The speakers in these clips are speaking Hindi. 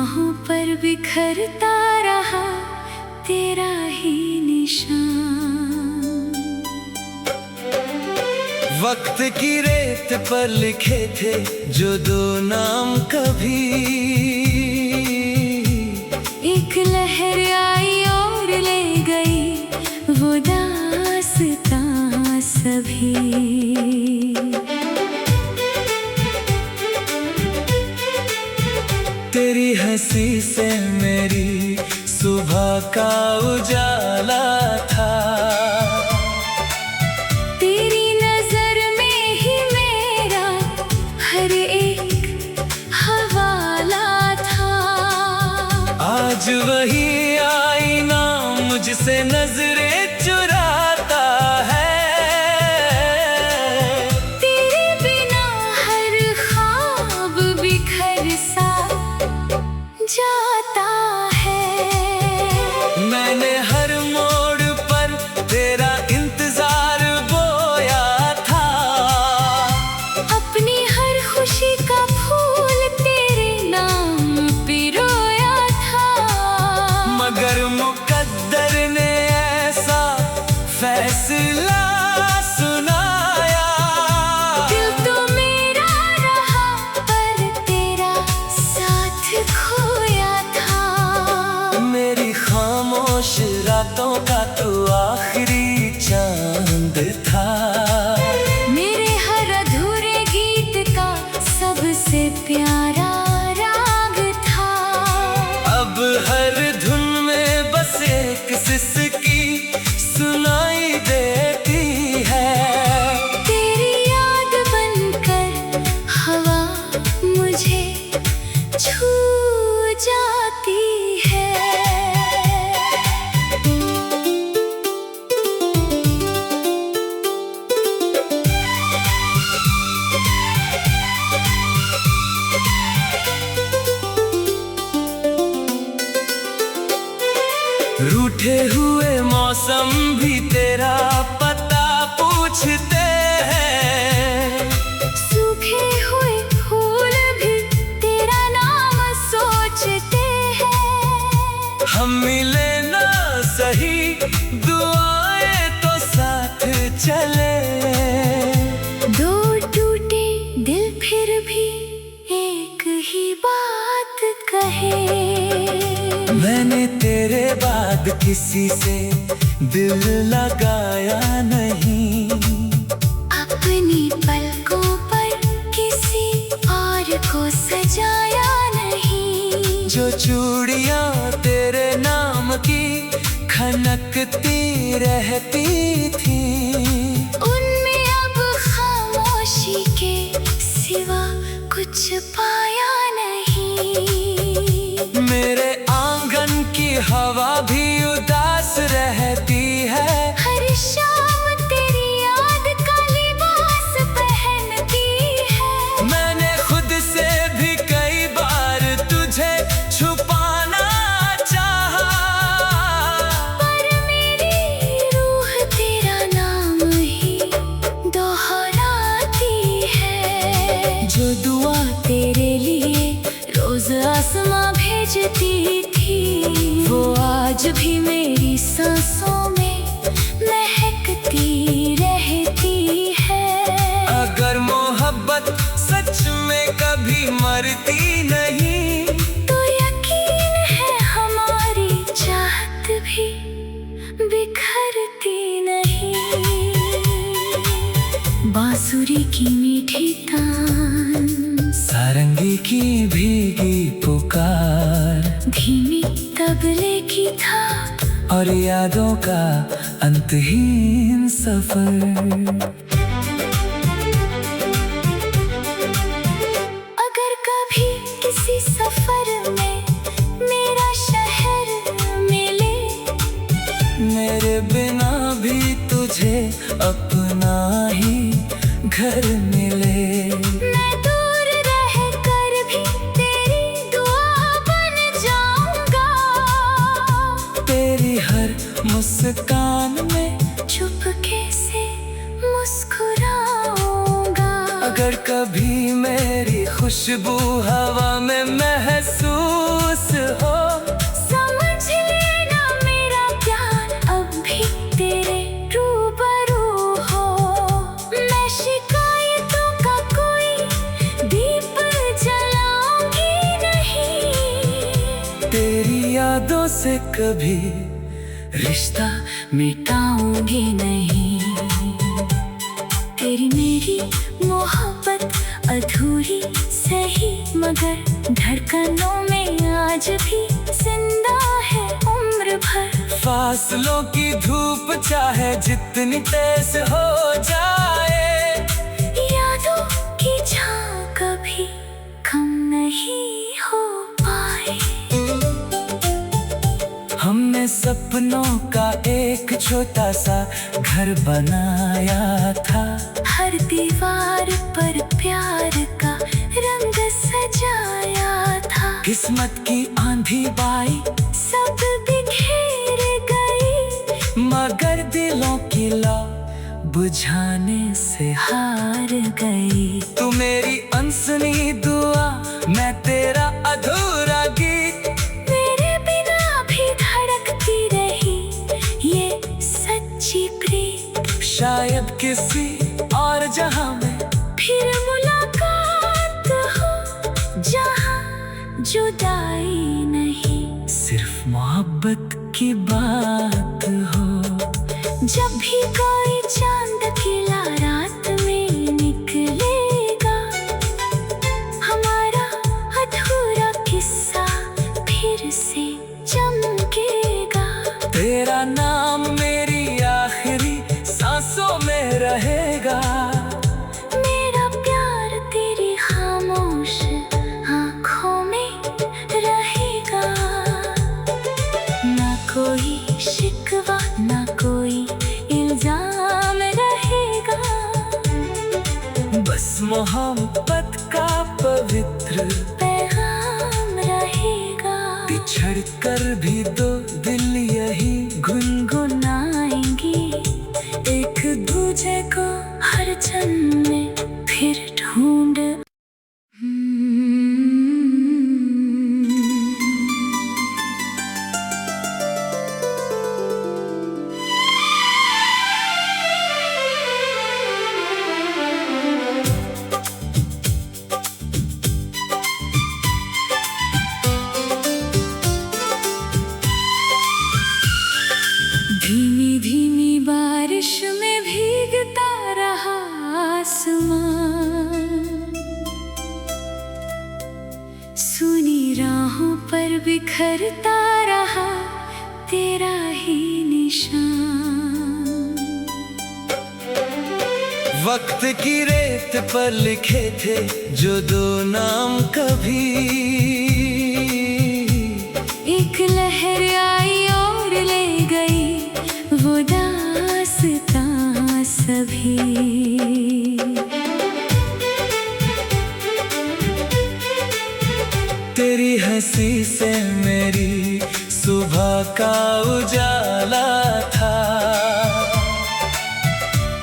निगाहों पर बिखरता रहा तेरा ही निशान। वक्त की रेत पर लिखे थे जो दो नाम कभी, एक लहर आई और ले गई वो दास्तां सभी। तेरी हंसी से मेरी सुबह का उजाला था, तेरी नजर में ही मेरा हर एक हवाला था। आज वही आईना मुझसे नजरें चुराता है, तेरे बिना हर ख्वाब बिखर सा जाता है। मैंने हर मोड़ पर तेरा इंतजार बोया था, अपनी हर खुशी का फूल तेरे नाम पे रोया था। मगर मुकद्दर ने ऐसा फैसला सुनाया, दिल तो मेरा रहा पर तेरा साथ खोया था। मेरी खामोश रातों का तो आखिरी चांद था, मेरे हर अधूरे गीत का सबसे प्यारा राग था। अब हर धुन में बस एक सिसकी सुनाई देती है। तेरी याद बनकर हवा मुझे छू जाती है। रूठे हुए मौसम भी तेरा पता पूछते हैं, सूखे हुए फूल भी तेरा नाम सोचते हैं। हम मिले ना सही दुआएं तो साथ चले, दो टूटे दिल फिर भी एक ही बात कहे। मैंने तेरे बाद किसी से दिल लगाया नहीं, अपनी पलकों पर किसी और को सजाया नहीं। जो चूड़ियां तेरे नाम की खनकती रहती थी, उनमें अब खामोशी के सिवा कुछ पाया नहीं। मेरे आंगन की हवा भी उदास रहती है, हर शाम तेरी याद का लिबास पहनती है। मैंने खुद से भी कई बार तुझे छुपाना चाहा, पर मेरी रूह तेरा नाम ही दोहराती है। जो दुआ तेरे लिए रोज आसमां भेजती थी, वो आज भी मेरी सांसों में महकती रहती है। अगर मोहब्बत सच में कभी मरती नहीं, तो यकीन है हमारी चाहत भी बिखरती नहीं। बांसुरी की मीठी तान, सारंगी की भीगी पुकार, धीमी तबले की थाप, और यादों का अंतहीन सफर। अगर कभी किसी सफर में मेरा शहर मिले, मेरे बिना भी तुझे अपना ही घर मिले, मैं दूर रह कर भी तेरी दुआ बन जाऊंगा। तेरी हर मुस्कान में चुपके से मुस्कुराऊंगा। अगर कभी मेरी खुशबू हवा में महसूस यादों से कभी रिश्ता मिटाऊंगी नहीं। तेरी मेरी मोहब्बत अधूरी सही, मगर धड़कनों में आज भी जिंदा है उम्र भर। फासलों की धूप चाहे जितनी तेज हो जाए, यादों की छाँव कभी कम नहीं हो पाए। हमने सपनों का एक छोटा सा घर बनाया था। हर दीवार पर प्यार का रंग सजाया था। किस्मत की आंधी बाई सब बिखेर गई, मगर दिलों की लौ बुझाने से हार गई। तू मेरी अनसुनी दुआ, मैं तेरा अधूरा गीत। मेरे बिना भी धड़कती रही ये सच्ची प्रीत। शायद किसी और जहां में फिर मुलाकात हो, जहां जुदाई नहीं, सिर्फ मोहब्बत की बात हो। जब भी कोई चांद खिला रात में निकलेगा, हमारा अधूरा किस्सा फिर से चमकेगा। तेरा नाम मेरी आखिरी सांसों में रहेगा। मेरा प्यार तेरी खामोश आँखों में रहेगा। ना कोई शिकवा ना कोई इल्जाम रहेगा। बस मोहब्बत का पवित्र पैगाम रहेगा। बिछड़ कर भी दो दिल यही गुनगुनाएंगी एक दूजे को हर जन्म में फिर ढूंढ। धीमी धीमी बारिश में भीगता रहा आसमां, सुनी राहों पर बिखरता रहा तेरा ही निशान। वक्त की रेत पर लिखे थे जो दो नाम कभी, एक लहर आई और ले गई वो दास्तां सभी। तेरी हंसी से मेरी सुबह का उजाला था।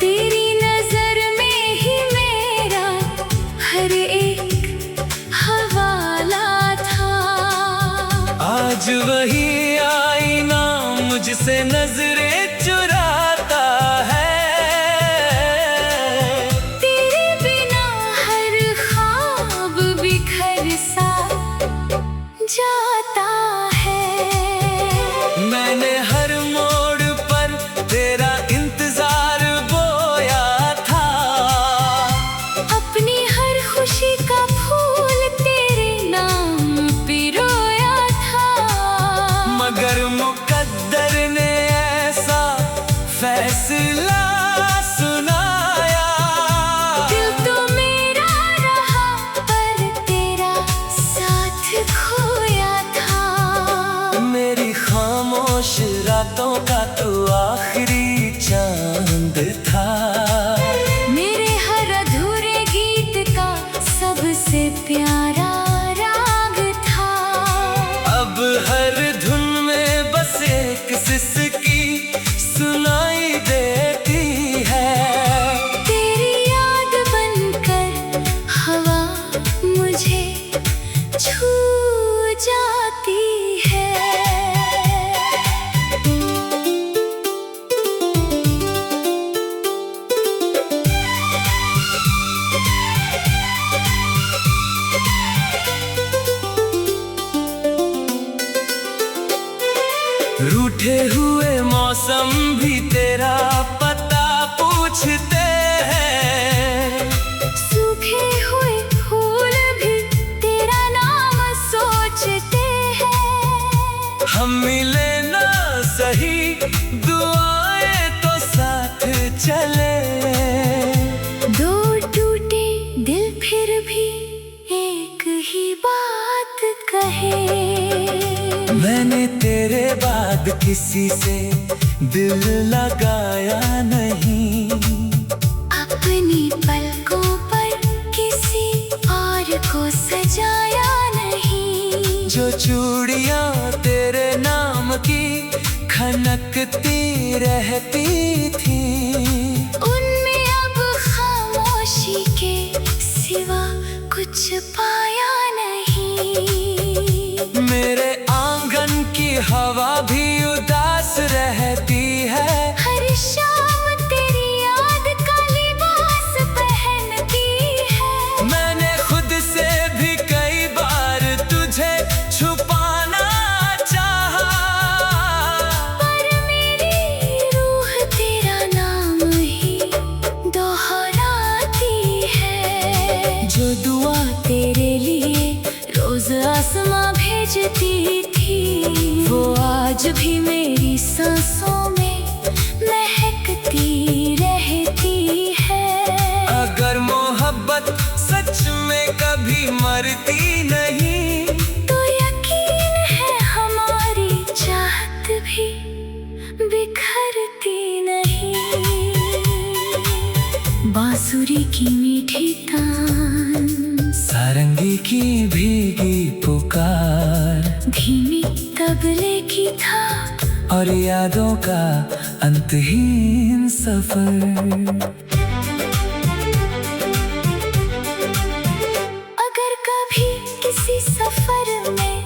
तेरी नजर में ही मेरा हर एक हवाला था। आज वही आईना मुझसे नजरें चुराता है। तेरे बिना हर ख्वाब बिखर सा जाता है। मैंने हर मोड़ पर तेरा इंतजार बोया था। अपनी हर खुशी का फूल तेरे नाम पिरोया था। मगर मुकद्दर ने ऐसा फैसला सुनाया। दिल तो मेरा रहा पर तेरा साथ खोया था। मेरी खामोश रातों का तू आखिरी चांद था। मेरे हर अधूरे गीत का सबसे प्यारा राग था। अब हर धुन में बस एक सिसकी सुनाई देती है। तेरी याद बनकर हवा मुझे छू जाती है। रूठे हुए मौसम भी तेरा पता पूछते हैं। सूखे हुए फूल भी तेरा नाम सोचते हैं। हम मिले ना सही, दुआएं तो साथ चले। दो टूटे दिल फिर भी एक ही बात कहे। मैंने तेरे बाद किसी से दिल लगाया नहीं। अपनी पलकों पर किसी और को सजाया नहीं। जो चूड़ियां तेरे नाम की खनकती रहती थी, उनमें अब खामोशी के सिवा कुछ पाया नहीं। मेरे आंगन की हवा भी उदास रहती है। हर शाम तेरी याद का लिबास पहनती है। मैंने खुद से भी कई बार तुझे छुपाना चाहा, पर मेरी रूह तेरा नाम ही दोहराती है। जो दुआ तेरे लिए रोज आसमां भेजती थी, वो आज भी मेरी सांसों में महकती रहती है। अगर मोहब्बत सच में कभी मरती नहीं, तो यकीन है हमारी चाहत भी बिखरती नहीं। बांसुरी की मीठी तान, सारंगी की भीगी पुकार, धीमी तबले की थाप, और यादों का अंतहीन सफर। अगर कभी किसी सफर में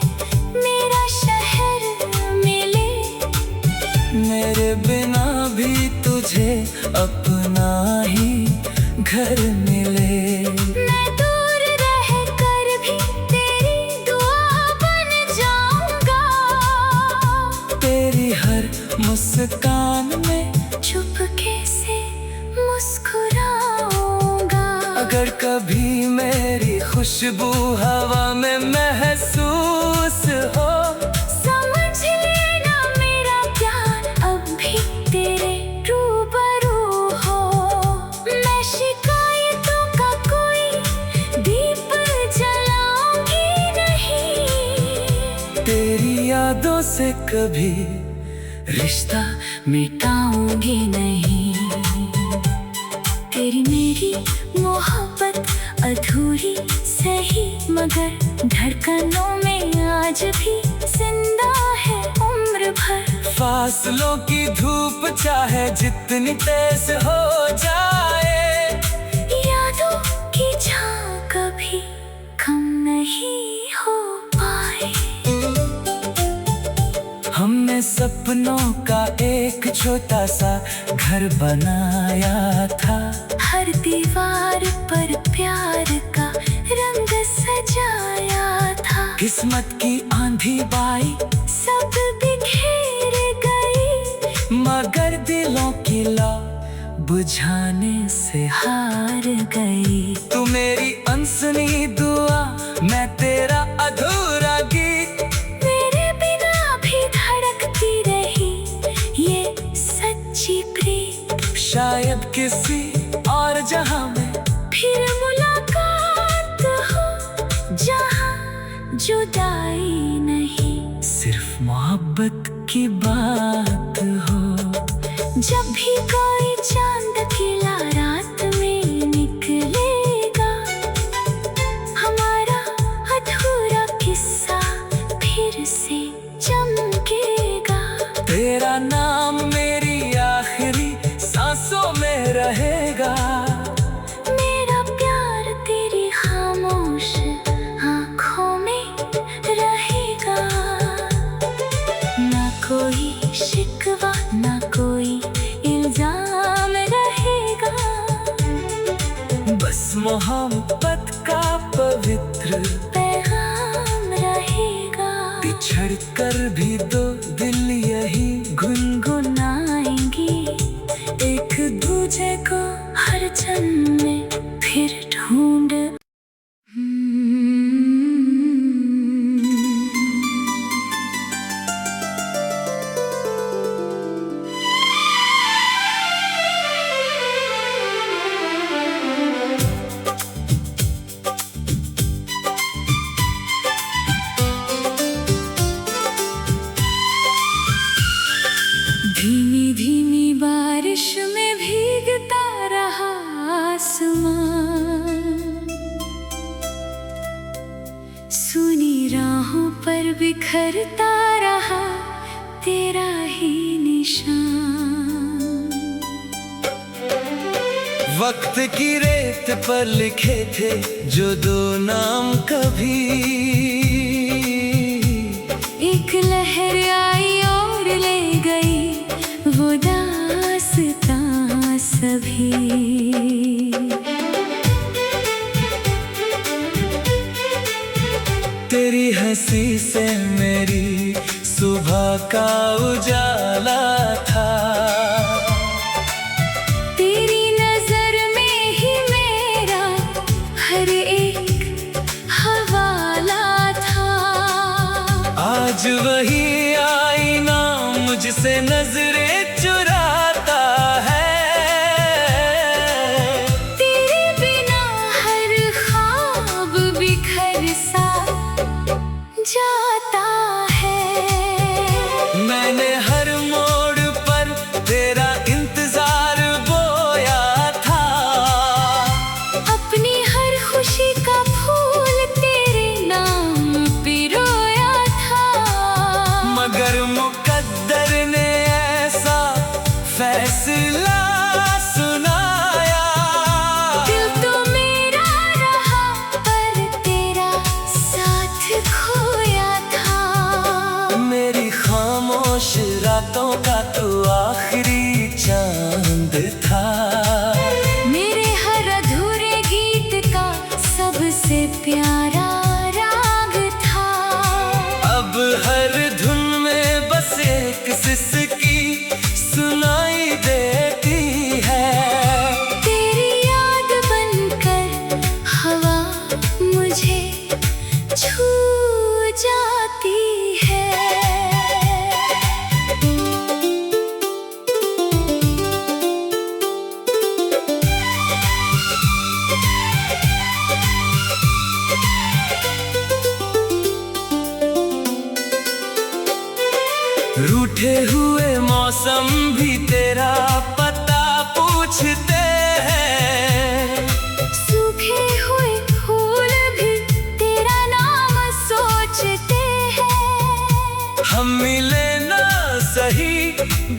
मेरा शहर मिले, मेरे बिना भी तुझे अपना ही घर मिले। मैं दूर रह कर भी तेरी दुआ बन जाऊंगा। तेरी हर मुस्कान में चुपके से मुस्कुराऊंगा। अगर कभी मेरी खुशबू हवा में महसूस हो, समझ लेना मेरा प्यार अब भी तेरे रूबरू हो। मैं शिकायतों का कोई दीप जलाऊंगी नहीं। तेरी यादों से कभी रिश्ता मिटाऊंगी नहीं। तेरी मेरी मोहब्बत अधूरी सही, मगर धड़कनों में आज भी जिंदा है उम्र भर। फासलों की धूप चाहे जितनी तेज हो जाए, यादों की छाँव कभी कम नहीं हो पाए। हमने सपनों का एक छोटा सा घर बनाया था। हर दीवार पर प्यार का रंग सजाया था। किस्मत की आंधी बाई सब बिखेर गई, मगर दिलों की लौ बुझाने से हार गई। तू मेरी अनसुनी दुआ, मैं तेरा अधूरा गीत। मेरे बिना भी धड़कती रही ये सच्ची प्रीत। शायद किसी और जहां में फिर मुलाकात हो, जहाँ जुदाई नहीं, सिर्फ मोहब्बत की बात हो। जब भी कोई चांद खिला रात में निकलेगा, हमारा अधूरा किस्सा फिर से चमकेगा। तेरा नाम मेरी आखिरी सांसों में रहेगा। मेरा प्यार तेरी खामोश आँखों में रहेगा। ना कोई शिकवा ना कोई इल्जाम रहेगा। बस मोहब्बत का पवित्र पैगाम रहेगा। बिछड़ कर भी दो दिल यही जन्म में फिर ढूंढ। धीमी धीमी बारिश में भीगता रहा आसमां, सुनी राहों पर बिखरता रहा तेरा ही निशान। वक्त की रेत पर लिखे थे जो दो नाम कभी, एक लहर आई और ले गई वो दास्तां सभी। तेरी हंसी से मेरी सुबह का उजाला था, तेरी नजर में ही मेरा हर एक हवाला था। आज वही आईना मुझसे नजरें चुराता है, तेरे बिना हर ख्वाब बिखर सा जाता है। मैंने हर मोड़ पर तेरा इंतजार बोया था, अपनी हर खुशी का फूल तेरे नाम पिरोया था। मगर मुकद्दर ने ऐसा फैसला सुनाया, दिल तो मेरा रहा पर तेरा साथ खोया था। मेरी खामोश रातों का तू आखिरी चांद था, मेरे हर अधूरे गीत का सबसे प्यारा राग था। अब हर धुन में बस एक सिसकी सुनाई देती है। तेरी याद बनकर हवा मुझे छू जाती है। रूठे हुए मौसम भी तेरा पता पूछते हैं, सूखे हुए फूल भी तेरा नाम सोचते हैं। हम मिले ना सही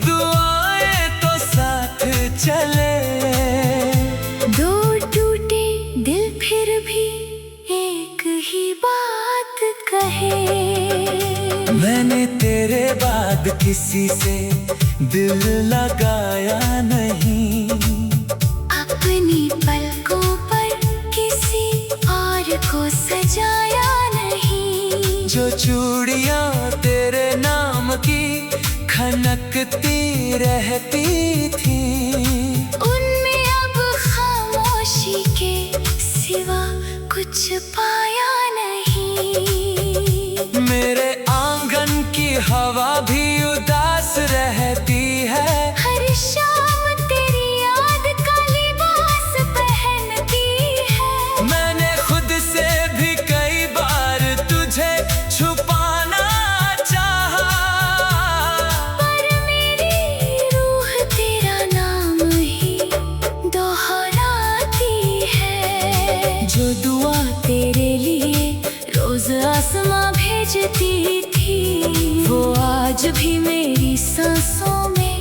दुआएं तो साथ चले, दो टूटे दिल फिर भी एक ही बात कहे। मैंने तेरे बाद किसी से दिल लगाया नहीं, अपनी पलकों पर किसी और को सजाया नहीं। जो चूड़ियां तेरे नाम की खनकती रहती थी, उनमें अब खामोशी के सिवा कुछ पाया नहीं। मेरे आंगन की हवा भी उदास रहती है, हर शाम तेरी याद का लिबास पहनती है। मैंने खुद से भी कई बार तुझे छुपाना चाहा, पर मेरी रूह तेरा नाम ही दोहराती है। जो दुआ तेरे लिए रोज आसमां भेजती थी, वो आज भी मेरी सांसों में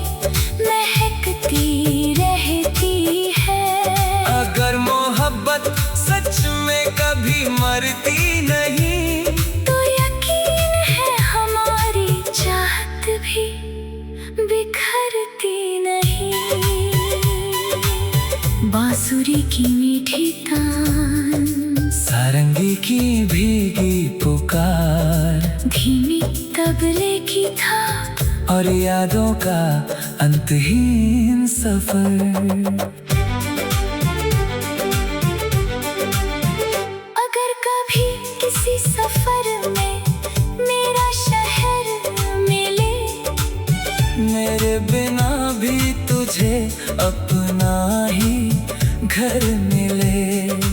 महकती रहती है। अगर मोहब्बत सच में कभी मरती नहीं, तो यकीन है हमारी चाहत भी बिखरती नहीं। बांसुरी की मीठी तान, सारंगी की भीगी पुकार, धीमी तबले की था और यादों का अंतहीन सफर। किसी सफर में मेरा शहर मिले, मेरे बिना भी तुझे अपना ही घर मिले।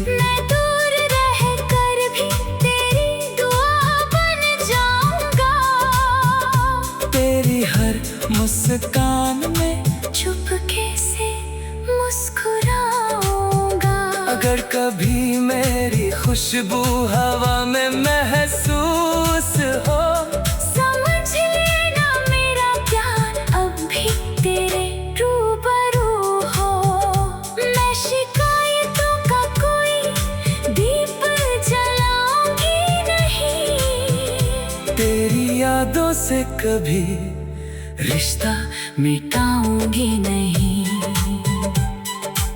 मैं दूर रह कर भी तेरी दुआ बन जाऊंगा, तेरी हर मुस्कान में चुपके से मुस्कुराऊंगा। अगर कभी मेरी खुशबू हवा में महसूस हो, समझ लेना मेरा प्यार अब भी तेरे रूबरू हो। मैं शिकायतों का कोई दीप जलाऊंगी नहीं, तेरी यादों से कभी रिश्ता मिटाऊंगी नहीं।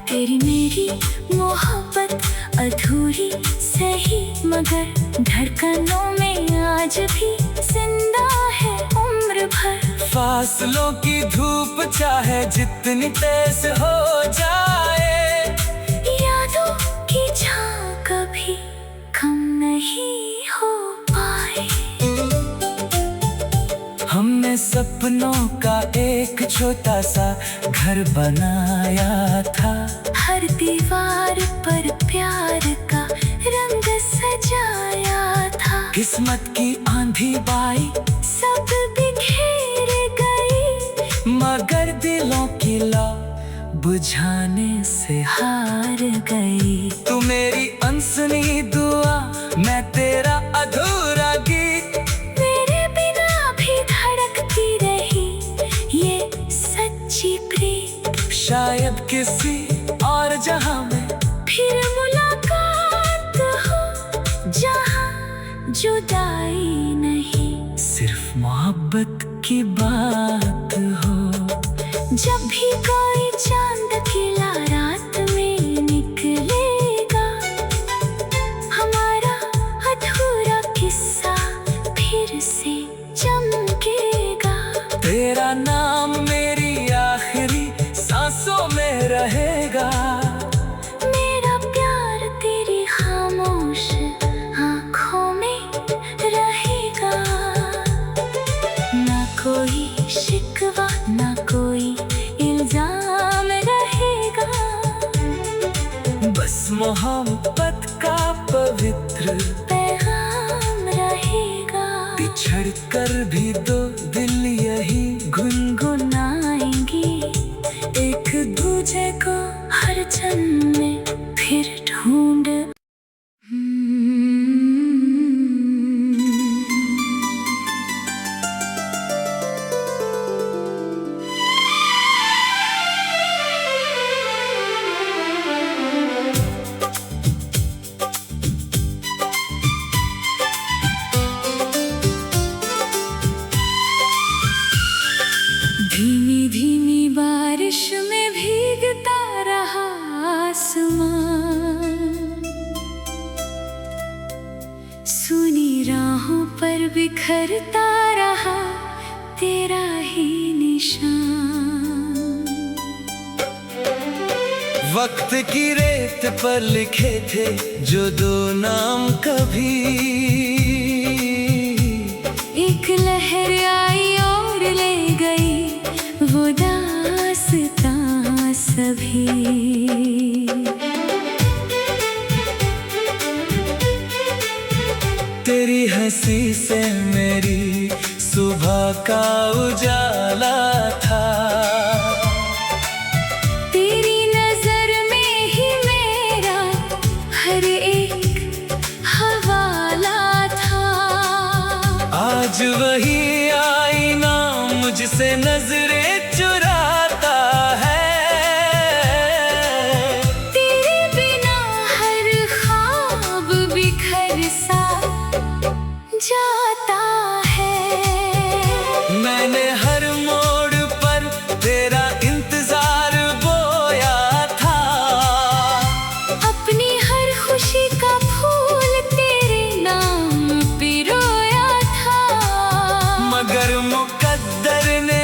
तेरी मेरी मोहब्बत अधूरी सही, मगर धड़कनों में आज भी जिंदा है उम्र भर। फासलों की धूप चाहे जितनी तेज हो जाए, यादों की छां कभी कम नहीं हो पाए। हमने सपनों का एक छोटा सा घर बनाया था, हर दीवार पर प्यार का रंग सजाया था। किस्मत की आंधी बाई सब बिखेर गई, मगर दिलों की लौ बुझाने से हार गई। तू मेरी अनसुनी दुआ, मैं तेरा अधूरा गीत, मेरे बिना भी धड़कती रही ये सच्ची प्रीत। शायद किसी और जहां में फिर मुलाकात हो, जहां जुदाई नहीं, सिर्फ मोहब्बत की बात हो। जब भी कोई चांद खिला रात में निकलेगा, हमारा अधूरा किस्सा फिर से चमकेगा। तेरा नाम मेरी आखिरी सांसों में रहेगा, मेरा प्यार तेरी खामोश आँखों में रहेगा। ना कोई शिकवा ना कोई इल्जाम रहेगा, बस मोहब्बत का पवित्र पैगाम रहेगा। बिछड़ कर भी दो दिल यही गुनगुनाएंगी एक दूजे को हर जन्म में फिर ढूंढ। धीमी धीमी बारिश में भीगता रहा आसमां, सुनी राहों पर बिखरता रहा तेरा ही निशान। वक्त की रेत पर लिखे थे जो दो नाम कभी, एक लहर आई और ले गई वो दास्तां सभी। तेरी हंसी से मेरी सुबह का उजाला था, तेरी नजर में ही मेरा हर एक हवाला था। आज वही आईना मुझसे नजरें चुराता है, तेरे बिना हर ख्वाब बिखर सा जाता है। मैंने हर मोड़ पर तेरा इंतजार बोया था, अपनी हर खुशी का फूल तेरे नाम पिरोया था। मगर मुकद्दर ने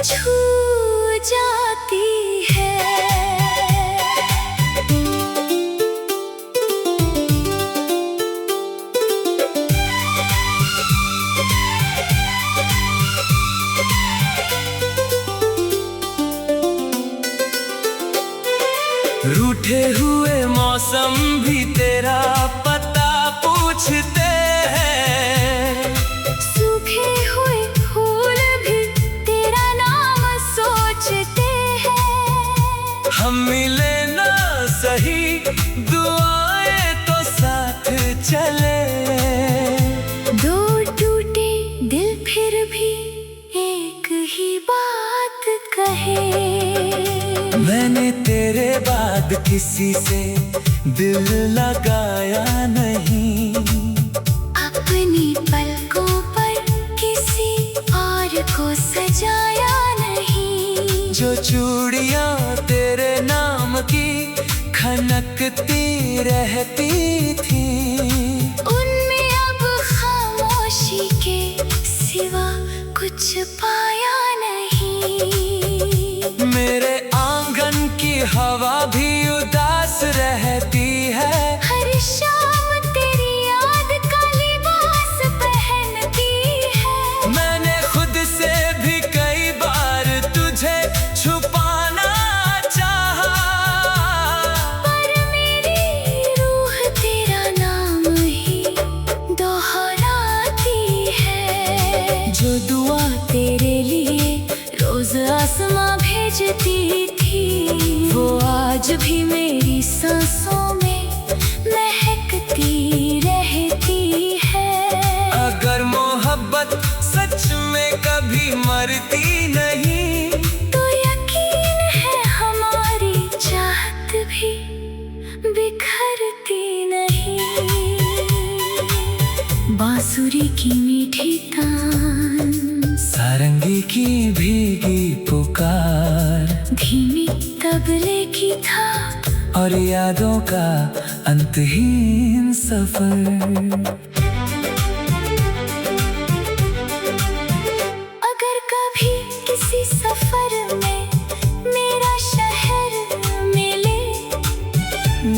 छू जाती है। रूठे हुए मौसम भी तेरा पता पूछते हैं, सूखे हुए फूल भी तेरा नाम सोचते हैं। हम मिले ना सही, दुआएं तो साथ चले। दो टूटे दिल फिर भी एक ही बात कहे। मैंने तेरे बाद किसी से दिल लगाया नहीं, अपनी पलकों पर किसी और को सजाया नहीं। जो चूड़ियां तेरे नाम की खनकती रहती थी, उनमें अब खामोशी के सिवा कुछ पाया नहीं। मेरे आंगन की हवा भी उदास रहती है, हर शाम तेरी याद का लिबास पहनती है। मैंने खुद से भी कई बार तुझे छुपाना चाहा, पर मेरी रूह तेरा नाम ही दोहराती है। जो दुआ तेरे लिए रोज आसमां भेजती थी, वो आज भी मेरी सांसों में महकती रहती है। अगर मोहब्बत सच में कभी मरती नहीं, तो यकीन है हमारी चाहत भी बिखरती नहीं। बांसुरी की मीठी तान, सारंगी की भीगी पुकार, धीमी तबले की थाप, और यादों का अंतहीन सफर। अगर कभी किसी सफर में मेरा शहर मिले,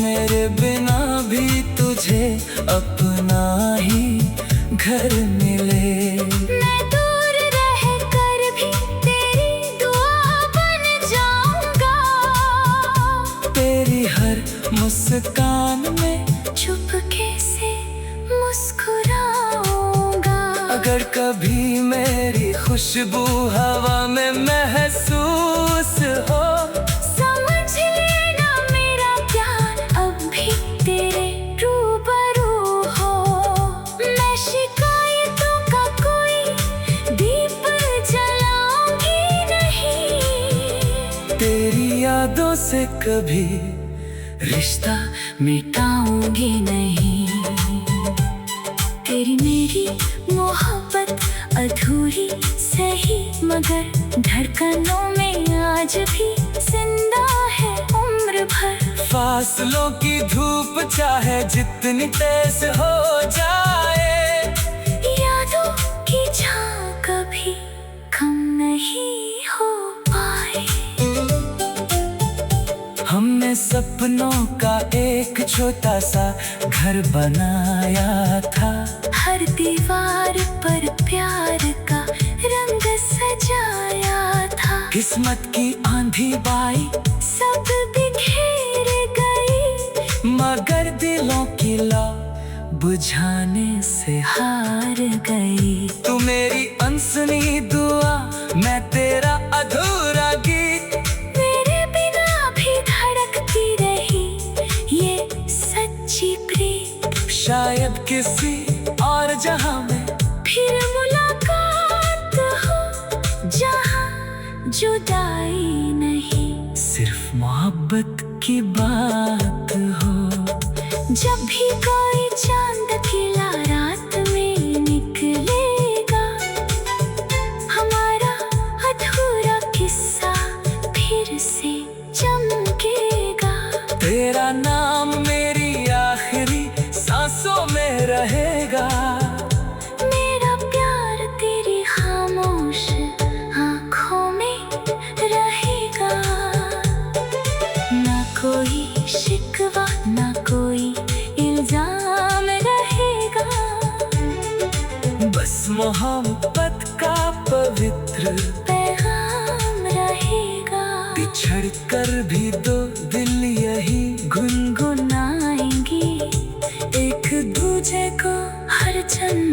मेरे बिना भी तुझे अपना ही घर मिले, मैं दूर रह कर भी तेरी दुआ बन जाऊंगा। तेरी हर मुस्कान में चुपके से मुस्कुराऊंगा। अगर कभी मेरी खुशबू हवा में महसूस हो, समझ लेना मेरा प्यार अब भी तेरे रूबरू हो। मैं शिकायतों का कोई दीप जलाऊंगी नहीं, तेरी यादों से कभी रिश्ता मिटाऊंगी नहीं। तेरी मेरी मोहब्बत अधूरी सही, मगर धड़कनों में आज भी जिंदा है उम्र भर। फासलों की धूप चाहे जितनी तेज हो जाए, यादों की छाँव कभी कम नहीं हो पाए। हमने सपनों का एक छोटा सा घर बनाया था, हर दीवार पर प्यार का रंग सजाया था। किस्मत की आंधी बाई सब बिखेर गई, मगर दिलों की लौ बुझाने से हार गई। तू मेरी अनसुनी दुआ, मैं तेरा अधूरा गीत, मेरे बिना भी धड़कती रही ये सच्ची प्रीत। शायद किसी और जहां में फिर मुलाकात हो, जहाँ जुदाई नहीं, सिर्फ मोहब्बत की बात हो। जब भी कोई चांद खिला रात में निकलेगा, हमारा अधूरा किस्सा फिर से चमकेगा। तेरा नाम मेरी आखिरी सांसों में रहेगा, मेरा प्यार तेरी खामोश आँखों में मोहब्बत का पवित्र पैगाम रहेगा। बिछड़ कर भी दो दिल यही गुनगुनाएंगी एक दूजे को हर जन्म